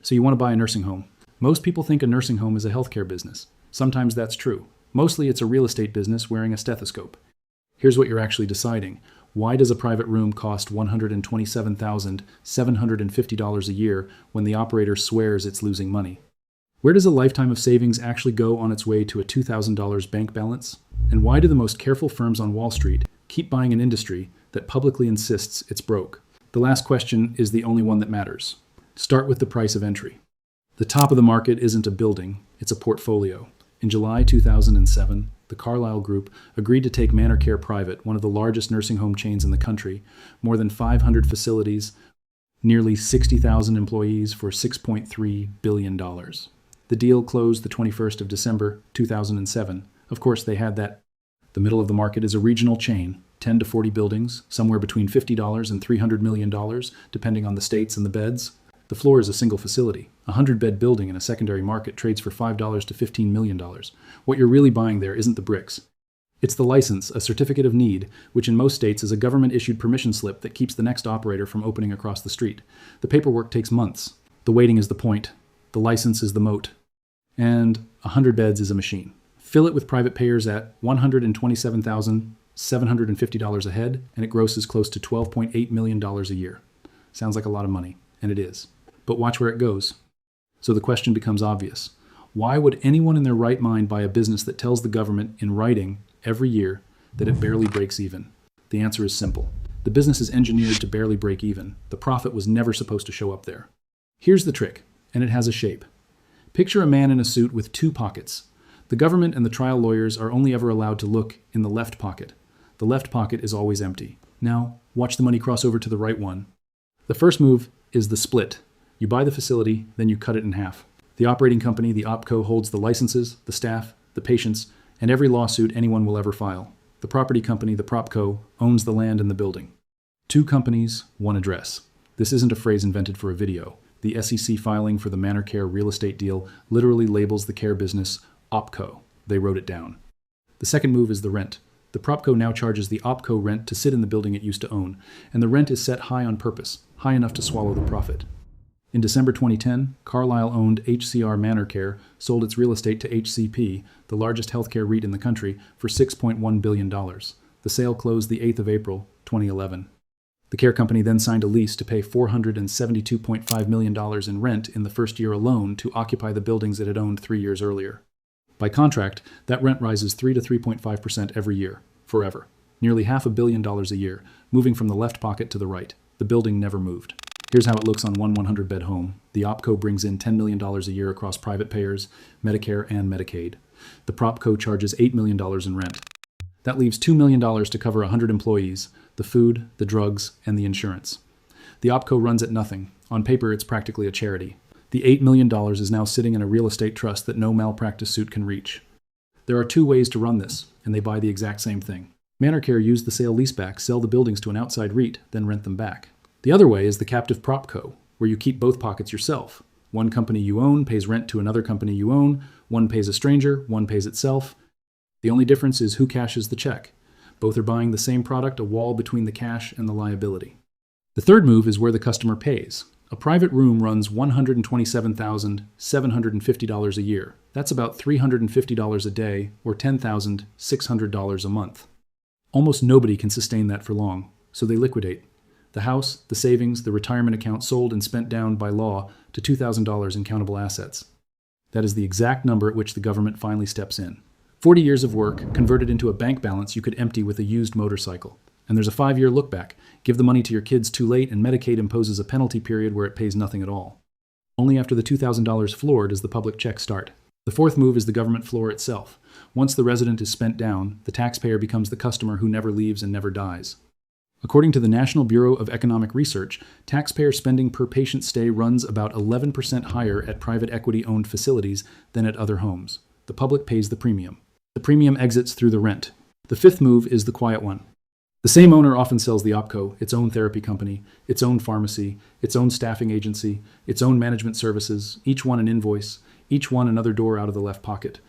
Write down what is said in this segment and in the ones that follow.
So you want to buy a nursing home. Most people think a nursing home is a healthcare business. Sometimes that's true. Mostly it's a real estate business wearing a stethoscope. Here's what you're actually deciding. Why does a private room cost $127,750 a year when the operator swears it's losing money? Where does a lifetime of savings actually go on its way to a $2,000 bank balance? And why do the most careful firms on Wall Street keep buying an industry that publicly insists it's broke? The last question is the only one that matters. Start with the price of entry. The top of the market isn't a building, it's a portfolio. In July 2007, the Carlyle Group agreed to take ManorCare private, one of the largest nursing home chains in the country, more than 500 facilities, nearly 60,000 employees for $6.3 billion. The deal closed the 21st of December 2007. Of course, they had that. The middle of the market is a regional chain, 10 to 40 buildings, somewhere between $50 and $300 million, depending on the states and the beds. The floor is a single facility. A 100-bed building in a secondary market trades for $5 to $15 million. What you're really buying there isn't the bricks. It's the license, a certificate of need, which in most states is a government-issued permission slip that keeps the next operator from opening across the street. The paperwork takes months. The waiting is the point. The license is the moat. And 100 beds is a machine. Fill it with private payers at $127,750 a head, and it grosses close to $12.8 million a year. Sounds like a lot of money, and it is. But watch where it goes. So the question becomes obvious. Why would anyone in their right mind buy a business that tells the government in writing every year that it barely breaks even? The answer is simple. The business is engineered to barely break even. The profit was never supposed to show up there. Here's the trick, and it has a shape. Picture a man in a suit with two pockets. The government and the trial lawyers are only ever allowed to look in the left pocket. The left pocket is always empty. Now, watch the money cross over to the right one. The first move is the split. You buy the facility, then you cut it in half. The operating company, the OpCo, holds the licenses, the staff, the patients, and every lawsuit anyone will ever file. The property company, the PropCo, owns the land and the building. Two companies, one address. This isn't a phrase invented for a video. The SEC filing for the ManorCare real estate deal literally labels the care business OpCo. They wrote it down. The second move is the rent. The PropCo now charges the OpCo rent to sit in the building it used to own, and the rent is set high on purpose, high enough to swallow the profit. In December 2010, Carlyle-owned HCR ManorCare sold its real estate to HCP, the largest healthcare REIT in the country, for $6.1 billion. The sale closed the 8th of April, 2011. The care company then signed a lease to pay $472.5 million in rent in the first year alone to occupy the buildings it had owned 3 years earlier. By contract, that rent rises 3 to 3.5% every year, forever. Nearly $500 million a year, moving from the left pocket to the right. The building never moved. Here's how it looks on one 100-bed home. The OpCo brings in $10 million a year across private payers, Medicare, and Medicaid. The PropCo charges $8 million in rent. That leaves $2 million to cover 100 employees, the food, the drugs, and the insurance. The OpCo runs at nothing. On paper, it's practically a charity. The $8 million is now sitting in a real estate trust that no malpractice suit can reach. There are two ways to run this, and they buy the exact same thing. ManorCare used the sale-leaseback, sell the buildings to an outside REIT, then rent them back. The other way is the captive PropCo, where you keep both pockets yourself. One company you own pays rent to another company you own, one pays a stranger, one pays itself. The only difference is who cashes the check. Both are buying the same product, a wall between the cash and the liability. The third move is where the customer pays. A private room runs $127,750 a year. That's about $350 a day, or $10,600 a month. Almost nobody can sustain that for long, so they liquidate. The house, the savings, the retirement account sold and spent down by law to $2,000 in countable assets. That is the exact number at which the government finally steps in. 40 years of work converted into a bank balance you could empty with a used motorcycle. And there's a 5-year look back. Give the money to your kids too late and Medicaid imposes a penalty period where it pays nothing at all. Only after the $2,000 floor does the public check start. The fourth move is the government floor itself. Once the resident is spent down, the taxpayer becomes the customer who never leaves and never dies. According to the National Bureau of Economic Research, taxpayer spending per patient stay runs about 11% higher at private equity-owned facilities than at other homes. The public pays the premium. The premium exits through the rent. The fifth move is the quiet one. The same owner often sells the OpCo, its own therapy company, its own pharmacy, its own staffing agency, its own management services, each one an invoice, each one another door out of the left pocket.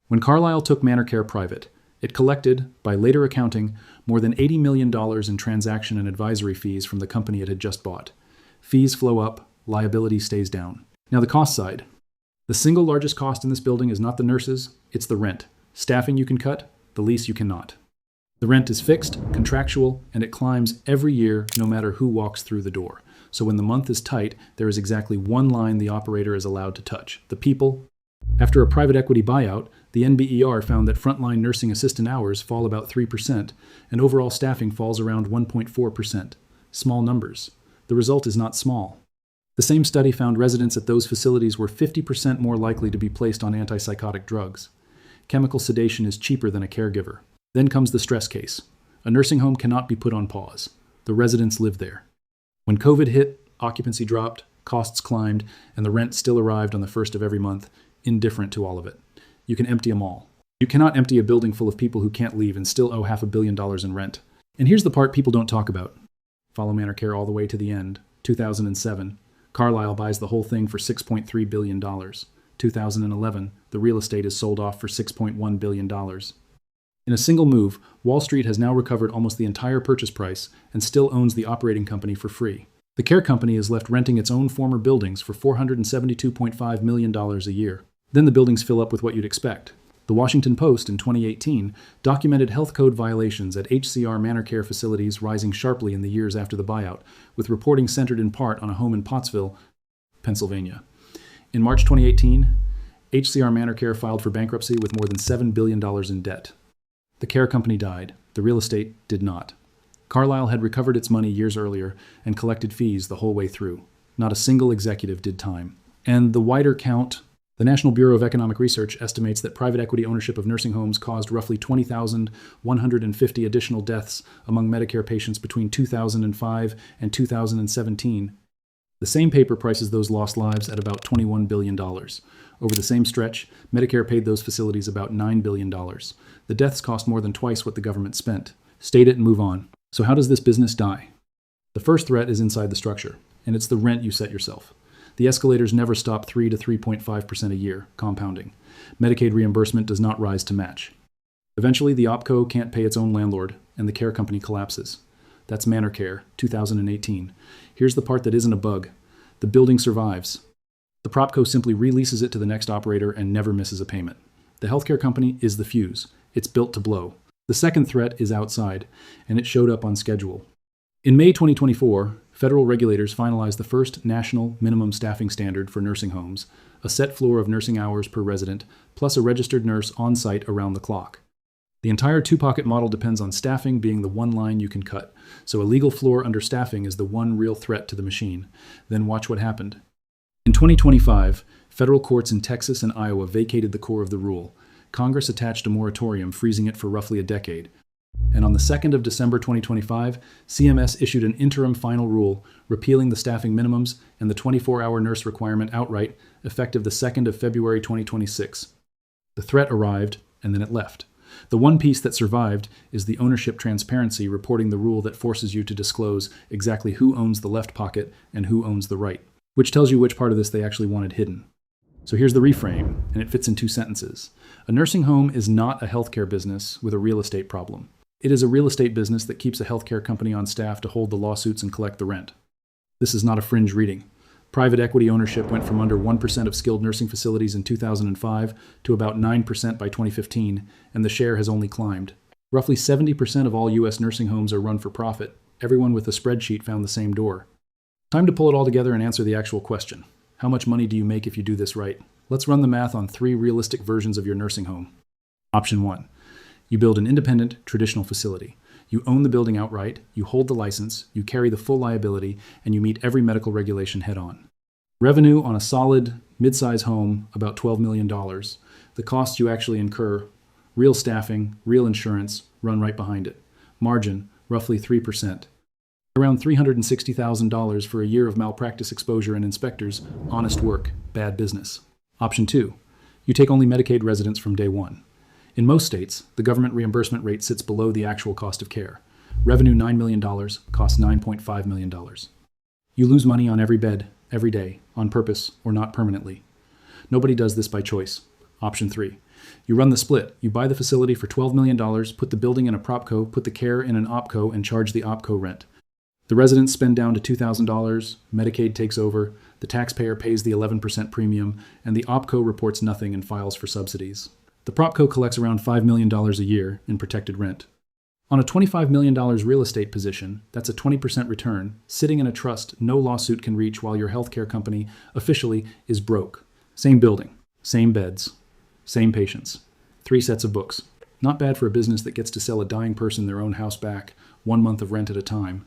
When Carlyle took ManorCare private, it collected, by later accounting, more than $80 million in transaction and advisory fees from the company it had just bought. Fees flow up, liability stays down. Now the cost side. The single largest cost in this building is not the nurses, it's the rent. Staffing you can cut, the lease you cannot. The rent is fixed, contractual, and it climbs every year no matter who walks through the door. So when the month is tight, there is exactly one line the operator is allowed to touch: the people. After a private equity buyout, the NBER found that frontline nursing assistant hours fall about 3%, and overall staffing falls around 1.4%. Small numbers. The result is not small. The same study found residents at those facilities were 50% more likely to be placed on antipsychotic drugs. Chemical sedation is cheaper than a caregiver. Then comes the stress case. A nursing home cannot be put on pause. The residents live there. When COVID hit, occupancy dropped, costs climbed, and the rent still arrived on the first of every month, indifferent to all of it. You can empty them all. You cannot empty a building full of people who can't leave and still owe $500 million in rent. And here's the part people don't talk about. Follow ManorCare all the way to the end. 2007. Carlyle buys the whole thing for $6.3 billion. 2011. The real estate is sold off for $6.1 billion. In a single move, Wall Street has now recovered almost the entire purchase price and still owns the operating company for free. The care company is left renting its own former buildings for $472.5 million a year. Then the buildings fill up with what you'd expect. The Washington Post in 2018 documented health code violations at HCR ManorCare facilities rising sharply in the years after the buyout, with reporting centered in part on a home in Pottsville, Pennsylvania. In March 2018, HCR ManorCare filed for bankruptcy with more than $7 billion in debt. The care company died. The real estate did not. Carlyle had recovered its money years earlier and collected fees the whole way through. Not a single executive did time. And the wider count, the National Bureau of Economic Research estimates that private equity ownership of nursing homes caused roughly 20,150 additional deaths among Medicare patients between 2005 and 2017. The same paper prices those lost lives at about $21 billion. Over the same stretch, Medicare paid those facilities about $9 billion. The deaths cost more than twice what the government spent. State it and move on. So how does this business die? The first threat is inside the structure, and it's the rent you set yourself. The escalators never stop 3 to 3.5% a year, compounding. Medicaid reimbursement does not rise to match. Eventually, the OpCo can't pay its own landlord, and the care company collapses. That's ManorCare, 2018. Here's the part that isn't a bug. The building survives. The PropCo simply releases it to the next operator and never misses a payment. The healthcare company is the fuse. It's built to blow. The second threat is outside, and it showed up on schedule. In May 2024, federal regulators finalized the first national minimum staffing standard for nursing homes, a set floor of nursing hours per resident, plus a registered nurse on site around the clock. The entire two-pocket model depends on staffing being the one line you can cut, so a legal floor under staffing is the one real threat to the machine. Then watch what happened. In 2025, federal courts in Texas and Iowa vacated the core of the rule. Congress attached a moratorium, freezing it for roughly a decade. And on the 2nd of December 2025, CMS issued an interim final rule repealing the staffing minimums and the 24-hour nurse requirement outright, effective the 2nd of February 2026. The threat arrived, and then it left. The one piece that survived is the ownership transparency, reporting the rule that forces you to disclose exactly who owns the left pocket and who owns the right, which tells you which part of this they actually wanted hidden. So here's the reframe, and it fits in 2 sentences. A nursing home is not a healthcare business with a real estate problem. It is a real estate business that keeps a healthcare company on staff to hold the lawsuits and collect the rent. This is not a fringe reading. Private equity ownership went from under 1% of skilled nursing facilities in 2005 to about 9% by 2015, and the share has only climbed. Roughly 70% of all U.S. nursing homes are run for profit. Everyone with a spreadsheet found the same door. Time to pull it all together and answer the actual question. How much money do you make if you do this right? Let's run the math on 3 realistic versions of your nursing home. Option 1. You build an independent, traditional facility. You own the building outright, you hold the license, you carry the full liability, and you meet every medical regulation head-on. Revenue on a solid, mid-size home, about $12 million. The costs you actually incur, real staffing, real insurance, run right behind it. Margin, roughly 3%. Around $360,000 for a year of malpractice exposure and inspectors, honest work, bad business. Option 2. You take only Medicaid residents from day one. In most states, the government reimbursement rate sits below the actual cost of care. Revenue $9 million, cost $9.5 million. You lose money on every bed, every day, on purpose or not permanently. Nobody does this by choice. Option 3. You run the split. You buy the facility for $12 million, put the building in a PropCo, put the care in an OpCo, and charge the OpCo rent. The residents spend down to $2,000, Medicaid takes over, the taxpayer pays the 11% premium, and the OpCo reports nothing and files for subsidies. The PropCo collects around $5 million a year in protected rent. On a $25 million real estate position, that's a 20% return, sitting in a trust no lawsuit can reach while your healthcare company officially is broke. Same building, same beds, same patients, 3 sets of books. Not bad for a business that gets to sell a dying person their own house back, 1 month of rent at a time.